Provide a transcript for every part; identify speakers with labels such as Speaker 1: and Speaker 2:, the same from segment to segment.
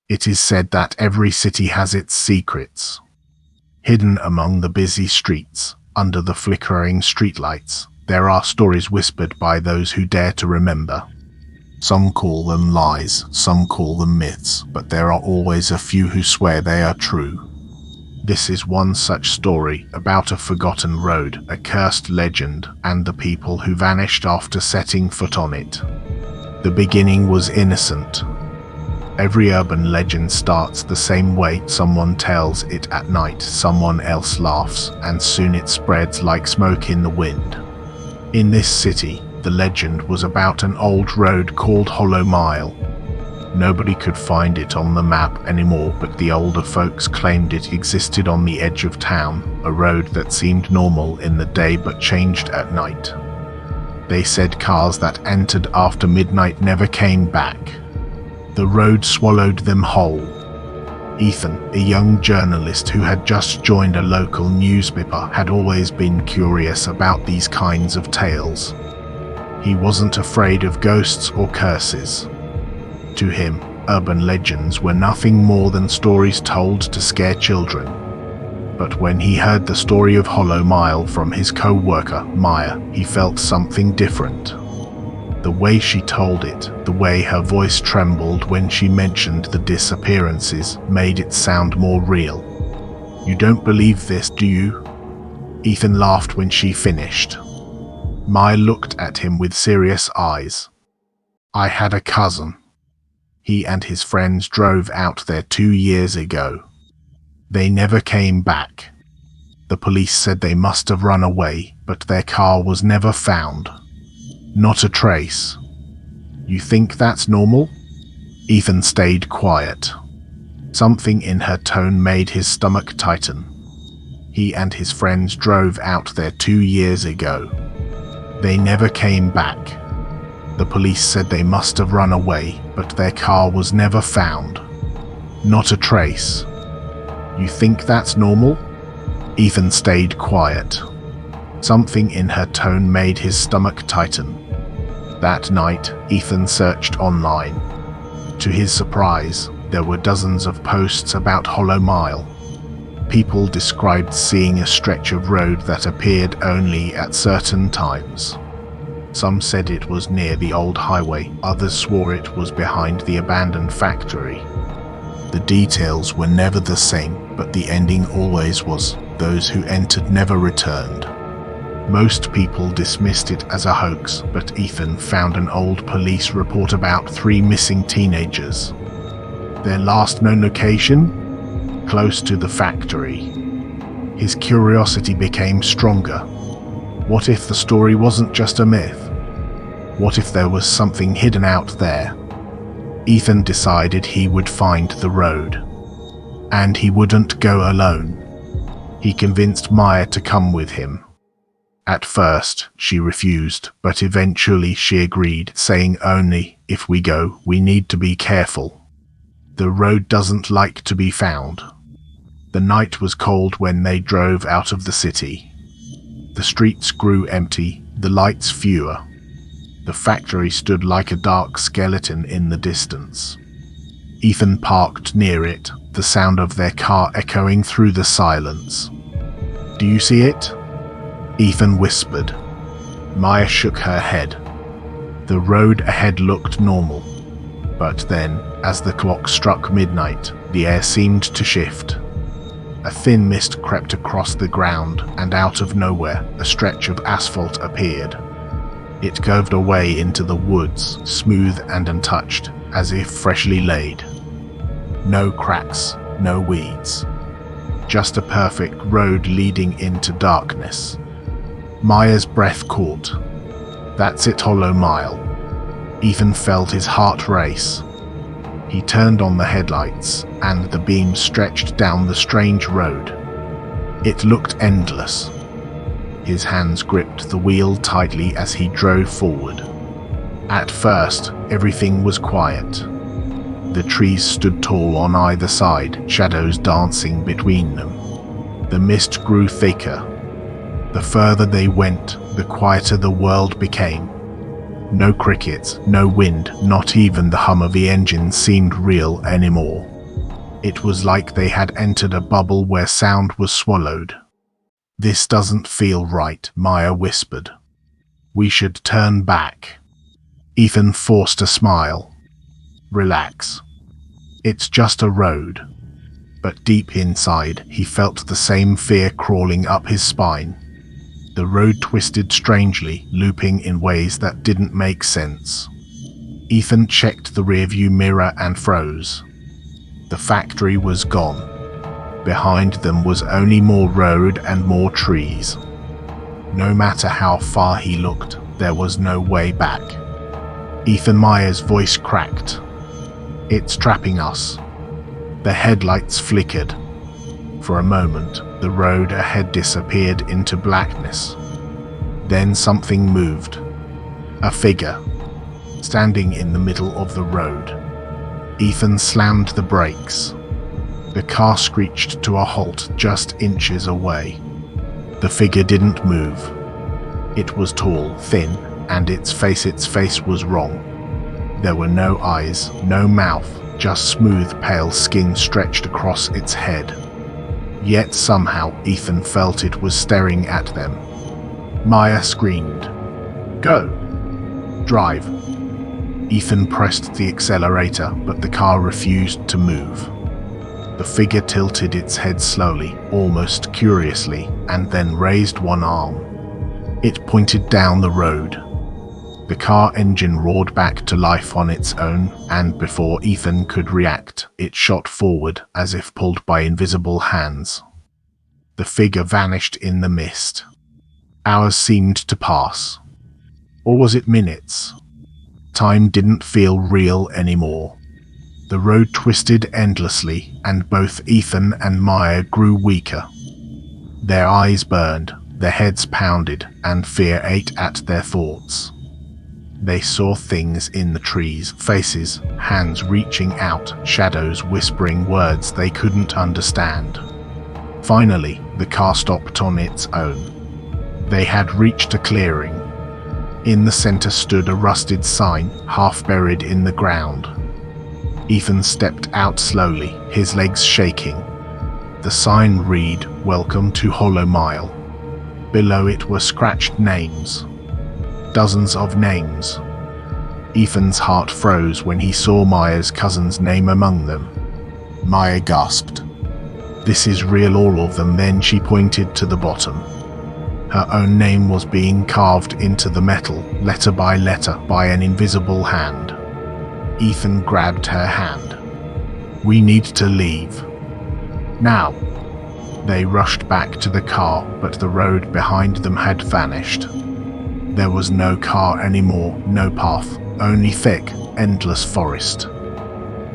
Speaker 1: It is said that every city has its secrets. Hidden among the busy streets, under the flickering streetlights, there are stories whispered by those who dare to remember. Some call them lies, some call them myths, but there are always a few who swear they are true. This is one such story about a forgotten road, a cursed legend, and the people who vanished after setting foot on it. The beginning was innocent. Every urban legend starts the same way. Someone tells it at night, someone else laughs, and soon it spreads like smoke in the wind. In this city, the legend was about an old road called Hollow Mile. Nobody could find it on the map anymore, but the older folks claimed it existed on the edge of town, a road that seemed normal in the day but changed at night. They said cars that entered after midnight never came back. The road swallowed them whole. Ethan, a young journalist who had just joined a local newspaper, had always been curious about these kinds of tales. He wasn't afraid of ghosts or curses. To him, urban legends were nothing more than stories told to scare children. But when he heard the story of Hollow Mile from his co-worker, Maya, he felt something different. The way she told it, the way her voice trembled when she mentioned the disappearances, made it sound more real. "You don't believe this, do you?" Ethan laughed when she finished. Maya looked at him with serious eyes. "I had a cousin. He and his friends drove out there 2 years ago. They never came back. The police said they must have run away, but their car was never found. Not a trace. You think that's normal?" Ethan stayed quiet. Something in her tone made his stomach tighten. He and his friends drove out there 2 years ago. They never came back. The police said they must have run away, but their car was never found. Not a trace. You think that's normal? Ethan stayed quiet. Something in her tone made his stomach tighten. That night, Ethan searched online. To his surprise, there were dozens of posts about Hollow Mile. People described seeing a stretch of road that appeared only at certain times. Some said it was near the old highway, others swore it was behind the abandoned factory. The details were never the same, but the ending always was, those who entered never returned. Most people dismissed it as a hoax, but Ethan found an old police report about 3 missing teenagers. Their last known location? Close to the factory. His curiosity became stronger. What if the story wasn't just a myth? What if there was something hidden out there? Ethan decided he would find the road. And he wouldn't go alone. He convinced Maya to come with him. At first, she refused, but eventually she agreed, saying only, "If we go, we need to be careful. The road doesn't like to be found." The night was cold when they drove out of the city. The streets grew empty, the lights fewer. The factory stood like a dark skeleton in the distance. Ethan parked near it, the sound of their car echoing through the silence. "Do you see it?" Ethan whispered. Maya shook her head. The road ahead looked normal. But then, as the clock struck midnight, the air seemed to shift. A thin mist crept across the ground, and out of nowhere, a stretch of asphalt appeared. It curved away into the woods, smooth and untouched, as if freshly laid. No cracks, no weeds. Just a perfect road leading into darkness. Maya's breath caught. That's it, Hollow Mile. Ethan felt his heart race. He turned on the headlights, and the beam stretched down the strange road. It looked endless. His hands gripped the wheel tightly as he drove forward. At first, everything was quiet. The trees stood tall on either side, shadows dancing between them. The mist grew thicker. The further they went, the quieter the world became. No crickets, no wind, not even the hum of the engine seemed real anymore. It was like they had entered a bubble where sound was swallowed. "This doesn't feel right," Maya whispered. "We should turn back." Ethan forced a smile. "Relax. It's just a road." But deep inside, he felt the same fear crawling up his spine. The road twisted strangely, looping in ways that didn't make sense. Ethan checked the rearview mirror and froze. The factory was gone. Behind them was only more road and more trees. No matter how far he looked, there was no way back. Ethan Meyer's voice cracked. "It's trapping us." The headlights flickered. For a moment, the road ahead disappeared into blackness. Then something moved. A figure, standing in the middle of the road. Ethan slammed the brakes. The car screeched to a halt just inches away. The figure didn't move. It was tall, thin, and its face was wrong. There were no eyes, no mouth, just smooth, pale skin stretched across its head. Yet somehow Ethan felt it was staring at them. Maya screamed, "Go! Drive!" Ethan pressed the accelerator, but the car refused to move. The figure tilted its head slowly, almost curiously, and then raised one arm. It pointed down the road. The car engine roared back to life on its own, and before Ethan could react, it shot forward as if pulled by invisible hands. The figure vanished in the mist. Hours seemed to pass. Or was it minutes? Time didn't feel real anymore. The road twisted endlessly, and both Ethan and Maya grew weaker. Their eyes burned, their heads pounded, and fear ate at their thoughts. They saw things in the trees, faces, hands reaching out, shadows whispering words they couldn't understand. Finally, the car stopped on its own. They had reached a clearing. In the center stood a rusted sign, half buried in the ground. Ethan stepped out slowly, his legs shaking. The sign read, "Welcome to Hollow Mile." Below it were scratched names. Dozens of names. Ethan's heart froze when he saw Maya's cousin's name among them. Maya gasped. "This is real, all of them." Then she pointed to the bottom. Her own name was being carved into the metal, letter by letter, by an invisible hand. Ethan grabbed her hand. "We need to leave. Now." They rushed back to the car, but the road behind them had vanished. There was no car anymore, no path, only thick, endless forest.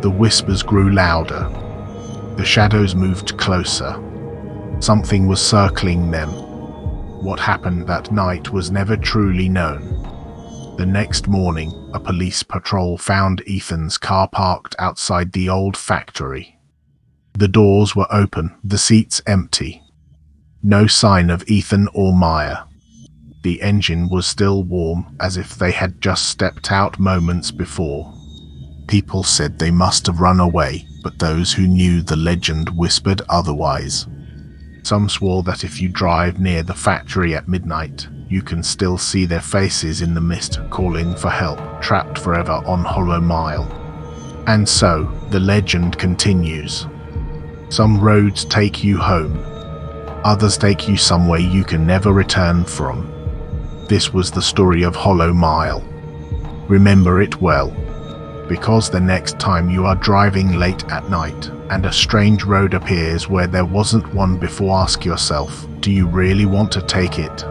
Speaker 1: The whispers grew louder. The shadows moved closer. Something was circling them. What happened that night was never truly known. The next morning, a police patrol found Ethan's car parked outside the old factory. The doors were open, the seats empty. No sign of Ethan or Maya. The engine was still warm, as if they had just stepped out moments before. People said they must have run away, but those who knew the legend whispered otherwise. Some swore that if you drive near the factory at midnight, you can still see their faces in the mist calling for help, trapped forever on Hollow Mile. And so, the legend continues. Some roads take you home. Others take you somewhere you can never return from. This was the story of Hollow Mile. Remember it well, because the next time you are driving late at night and a strange road appears where there wasn't one before, ask yourself, do you really want to take it?